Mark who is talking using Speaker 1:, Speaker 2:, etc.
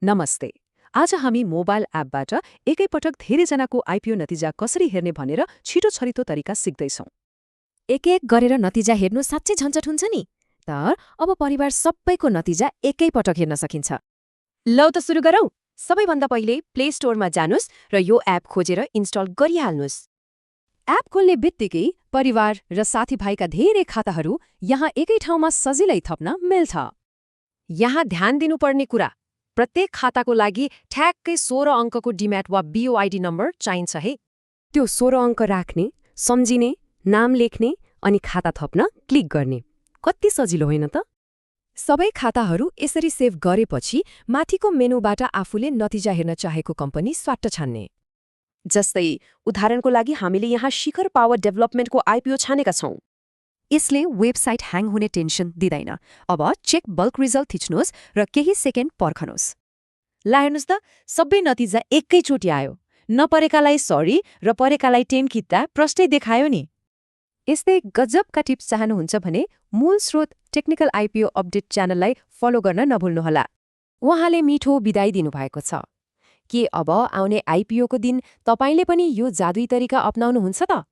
Speaker 1: नमस्ते। आज हामी मोबाइल एपबाट एकैपटक धेरैजनाको आइपिओ नतिजा कसरी हेर्ने भनेर छिटो छरितो तरिका सिक्दैछौँ।
Speaker 2: एक एक गरेर नतिजा हेर्नु साँच्चै झन्झट हुन्छ नि। तर अब परिवार सबैको नतिजा एकैपटक हेर्न सकिन्छ।
Speaker 3: लौ त सुरु गरौँ। सबैभन्दा पहिले प्ले स्टोरमा जानुस् र यो एप खोजेर इन्स्टल गरिहाल्नुस्।
Speaker 1: एप खोल्ने बित्तिकै परिवार र साथीभाइका धेरै खाताहरू यहाँ एकै ठाउँमा सजिलै थप्न मिल्छ।
Speaker 3: यहाँ ध्यान दिनुपर्ने कुरा, प्रत्येक खाताको लागि ठ्याक्कै 16 अङ्कको डिम्याट वा बिओआइडी नम्बर चाहिन्छ है।
Speaker 2: त्यो 16 अङ्क राख्ने, सम्झिने, नाम लेख्ने अनि खाता थप्न क्लिक गर्ने। कति सजिलो होइन त?
Speaker 1: सबै खाताहरू यसरी सेभ गरेपछि माथिको मेनुबाट आफूले नतिजा हेर्न चाहेको कम्पनी स्वाट्ट छान्ने।
Speaker 3: जस्तै उदाहरणको लागि हामीले यहाँ शिखर पावर डेभलपमेन्टको आइपिओ छानेका छौँ।
Speaker 2: यसले वेबसाइट ह्याङ हुने टेन्सन दिँदैन। अब चेक बल्क रिजल्ट थिच्नुहोस् र केही सेकेन्ड पर्खनुहोस्।
Speaker 3: ला हेर्नुहोस् त, सबै नतिजा एकैचोटि आयो। नपरेकालाई सरी र परेकालाई 10 किता प्रष्टै देखायो नि।
Speaker 1: यस्तै गजबका टिप्स चाहनुहुन्छ भने मूल स्रोत टेक्निकल आइपिओ अपडेट च्यानललाई फलो गर्न नभुल्नुहोला।
Speaker 2: उहाँले मिठो बिदाई दिनुभएको छ। के अब आउने आइपिओको दिन तपाईले पनि यो जादुई तरिका अपनाउनुहुन्छ त?